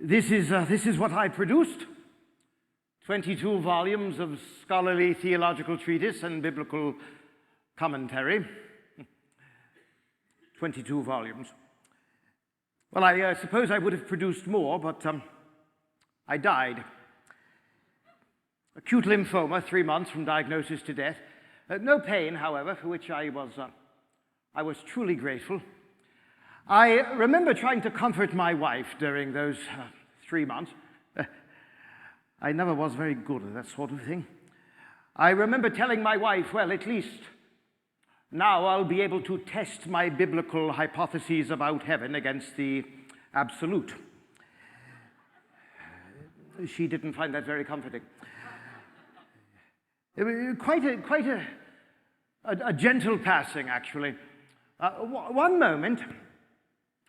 This is what I produced. 22 volumes of scholarly theological treatise and biblical commentary. 22 volumes. Well, I suppose I would have produced more, but I died. Acute lymphoma, 3 months from diagnosis to death. No pain, however, for which I was truly grateful. I remember trying to comfort my wife during those 3 months. I never was very good at that sort of thing. I remember telling my wife, well, at least now I'll be able to test my biblical hypotheses about heaven against the absolute. She didn't find that very comforting. It was quite a gentle passing, actually. One moment,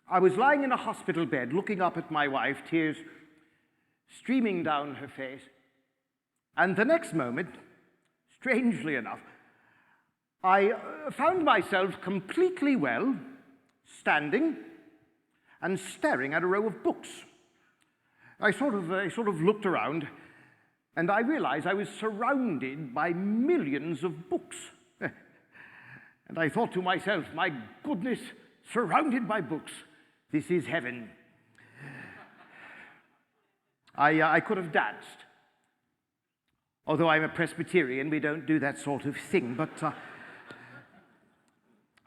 I was lying in a hospital bed, looking up at my wife, tears streaming down her face. And the next moment, strangely enough, I found myself completely well, standing and staring at a row of books. I sort of looked around, and I realized I was surrounded by millions of books. And I thought to myself, my goodness, surrounded by books, this is heaven. I could have danced. Although I'm a Presbyterian, we don't do that sort of thing, but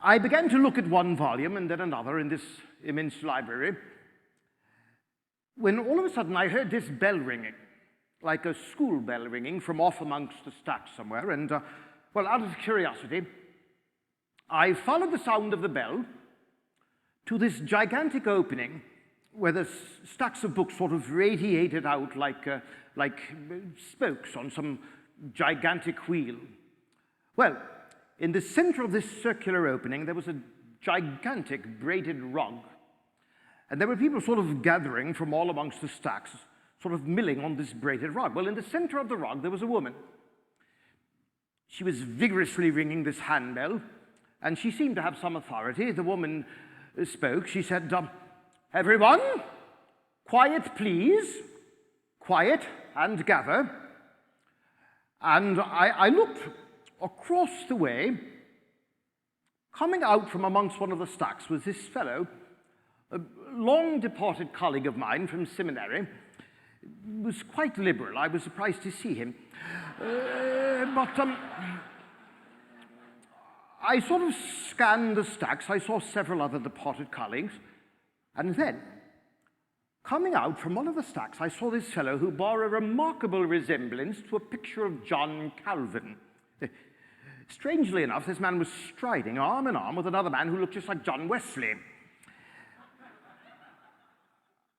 I began to look at one volume and then another in this immense library, when all of a sudden I heard this bell ringing, like a school bell ringing from off amongst the stacks somewhere, and, well, out of curiosity, I followed the sound of the bell to this gigantic opening where the stacks of books sort of radiated out like spokes on some gigantic wheel. Well, in the center of this circular opening, there was a gigantic braided rug. And there were people sort of gathering from all amongst the stacks, sort of milling on this braided rug. Well, in the center of the rug, there was a woman. She was vigorously ringing this handbell, and she seemed to have some authority. The woman spoke. She said, everyone, quiet, please. Quiet and gather. And I looked across the way. Coming out from amongst one of the stacks was this fellow, a long-departed colleague of mine from seminary. He was quite liberal. I was surprised to see him. But I sort of scanned the stacks. I saw several other departed colleagues. And then, coming out from one of the stacks, I saw this fellow who bore a remarkable resemblance to a picture of John Calvin. Strangely enough, this man was striding arm in arm with another man who looked just like John Wesley.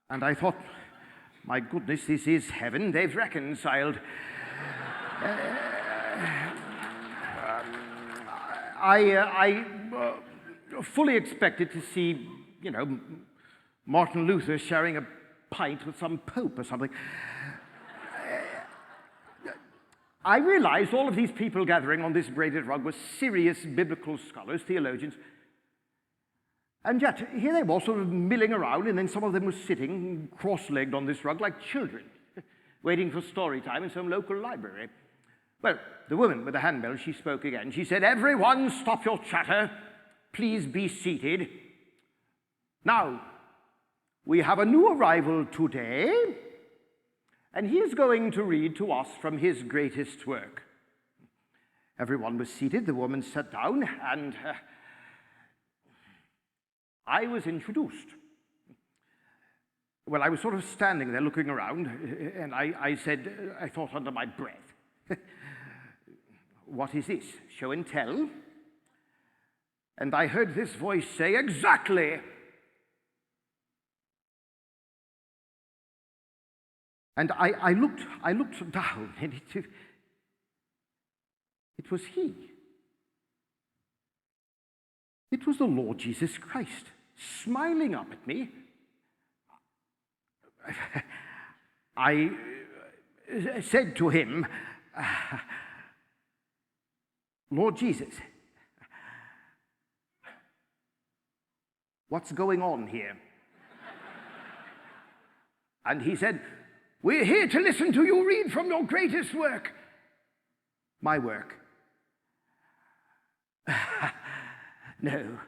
And I thought, my goodness, this is heaven. They've reconciled. I fully expected to see, Martin Luther sharing a pint with some pope or something. I realized all of these people gathering on this braided rug were serious biblical scholars, theologians, and yet here they were sort of milling around, and then some of them were sitting cross-legged on this rug like children, waiting for story time in some local library. Well, the woman with the handbell, she spoke again. She said, everyone stop your chatter. Please be seated. Now, we have a new arrival today, and he is going to read to us from his greatest work. Everyone was seated. The woman sat down, and I was introduced. Well, I was sort of standing there looking around, and I said, I thought under my breath, what is this, show and tell? And I heard this voice say, exactly. And I looked down, and it was he. It was the Lord Jesus Christ, smiling up at me. I said to him, Lord Jesus, what's going on here? And he said, "We're here to listen to you read from your greatest work." My work. No,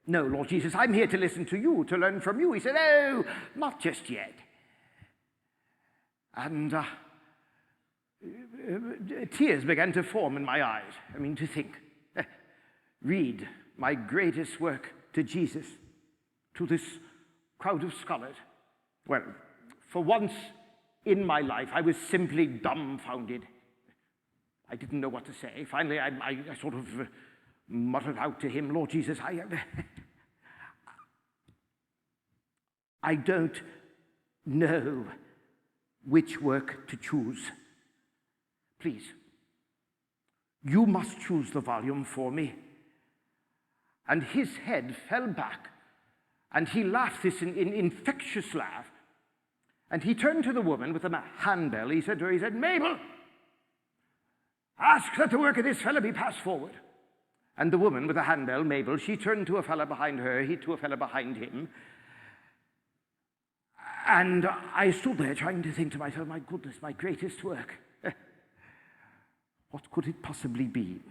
no, Lord Jesus, I'm here to listen to you, to learn from you. He said, "Oh, not just yet." And tears began to form in my eyes. I mean, to think, read my greatest work to Jesus, to this crowd of scholars. Well, for once in my life, I was simply dumbfounded. I didn't know what to say. Finally, I sort of muttered out to him, "Lord Jesus, I don't know which work to choose. Please, you must choose the volume for me." And his head fell back, and he laughed this infectious laugh. And he turned to the woman with a handbell. He said to her, "Mabel, ask that the work of this fellow be passed forward." And the woman with the handbell, Mabel, she turned to a fellow behind her, he to a fellow behind him. And I stood there trying to think to myself, my goodness, my greatest work. What could it possibly be?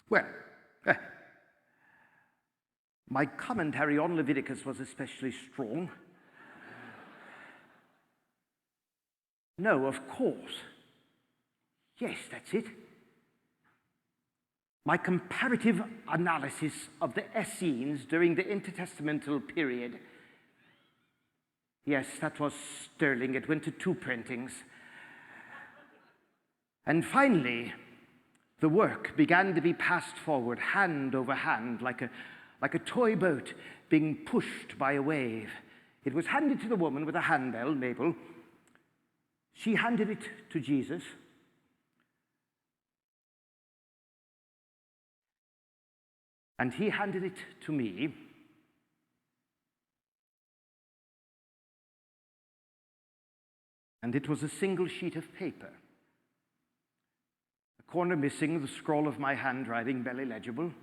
Well, my commentary on Leviticus was especially strong. No, of course. Yes, that's it. My comparative analysis of the Essenes during the intertestamental period. Yes, that was sterling. It went to 2 printings. And finally, the work began to be passed forward, hand over hand, like a toy boat being pushed by a wave. It was handed to the woman with a handbell, Mabel. She handed it to Jesus. And he handed it to me. And it was a single sheet of paper. A corner missing, the scroll of my handwriting, barely legible.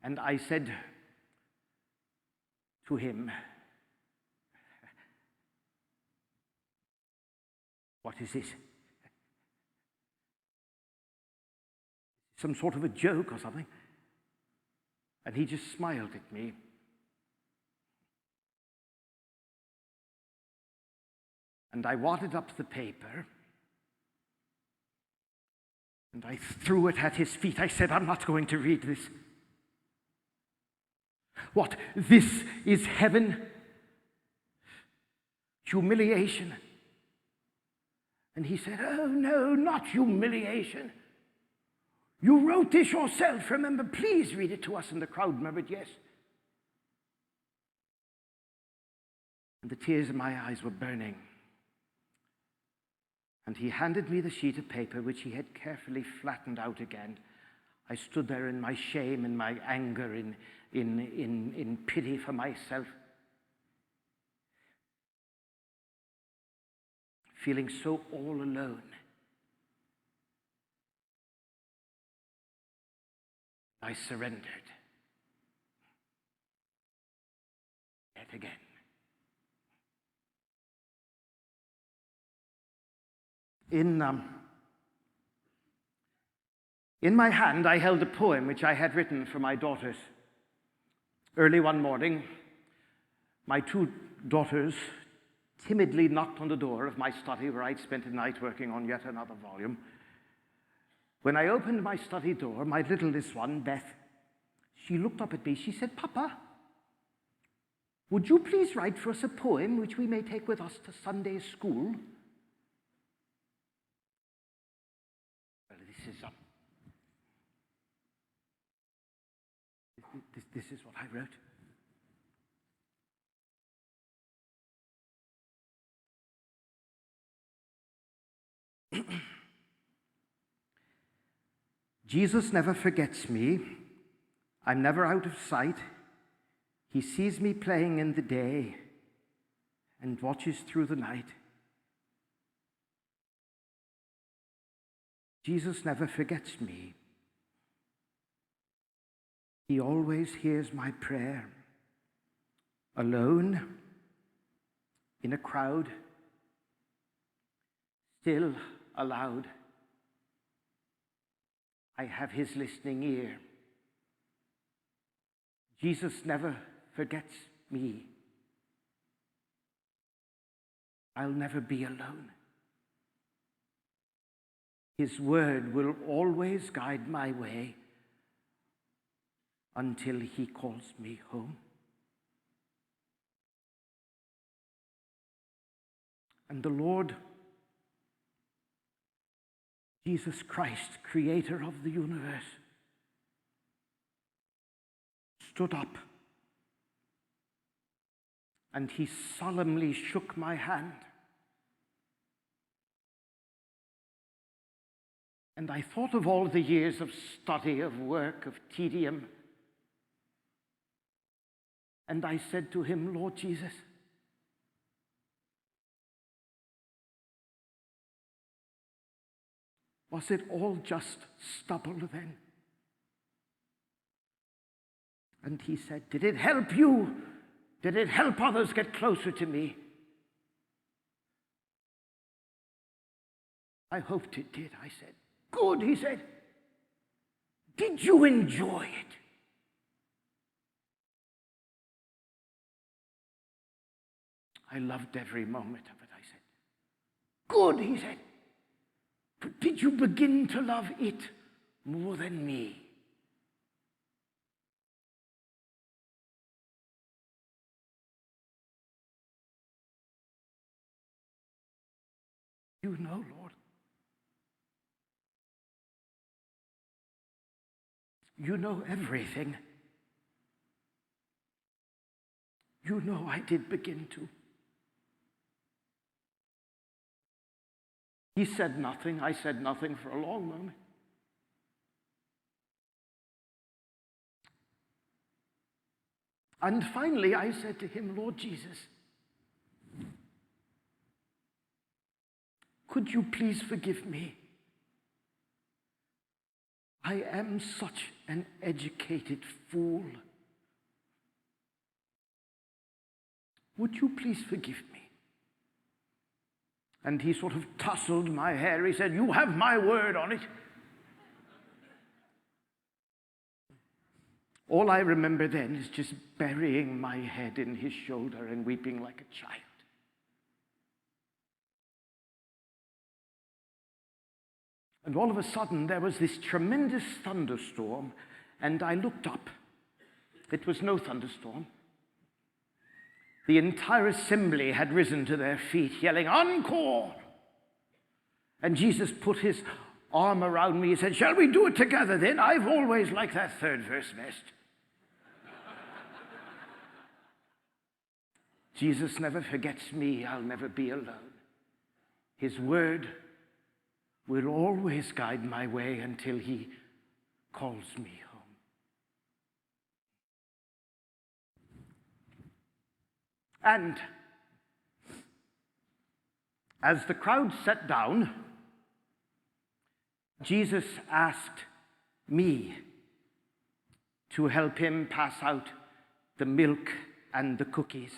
And I said to him, "What is this? Some sort of a joke or something?" And he just smiled at me. And I wadded up the paper, and I threw it at his feet. I said, "I'm not going to read this." What, this is heaven? Humiliation? And he said, "Oh, no, not humiliation. You wrote this yourself, remember? Please read it to us." And the crowd murmured, "Yes." And the tears in my eyes were burning. And he handed me the sheet of paper, which he had carefully flattened out again. I stood there in my shame, in my anger, in pity for myself, feeling so all alone. I surrendered yet again. In my hand, I held a poem which I had written for my daughters. Early one morning, my 2 daughters timidly knocked on the door of my study where I'd spent a night working on yet another volume. When I opened my study door, my littlest one, Beth, she looked up at me. She said, "Papa, would you please write for us a poem which we may take with us to Sunday school?" Well, this is what I wrote. Jesus never forgets me. I'm never out of sight. He sees me playing in the day and watches through the night. Jesus never forgets me. He always hears my prayer. Alone, in a crowd, still aloud, I have his listening ear. Jesus never forgets me. I'll never be alone. His word will always guide my way until he calls me home. And the Lord, Jesus Christ, creator of the universe, stood up and he solemnly shook my hand. And I thought of all the years of study, of work, of tedium. And I said to him, Lord Jesus, was it all just stubble then? And he said, did it help you? Did it help others get closer to me? I hoped it did, I said. Good, he said. Did you enjoy it? I loved every moment of it, I said. Good, he said. But did you begin to love it more than me? You know, Lord. You know everything. You know I did begin to. He said nothing. I said nothing for a long moment. And finally I said to him, Lord Jesus, could you please forgive me? I am such an educated fool. Would you please forgive me? And he sort of tousled my hair. He said, you have my word on it. All I remember then is just burying my head in his shoulder and weeping like a child. And all of a sudden, there was this tremendous thunderstorm, and I looked up. It was no thunderstorm. The entire assembly had risen to their feet, yelling, encore! And Jesus put his arm around me. He said, shall we do it together then? I've always liked that third verse best. Jesus never forgets me. I'll never be alone. His word will always guide my way until he calls me home. And as the crowd sat down, Jesus asked me to help him pass out the milk and the cookies.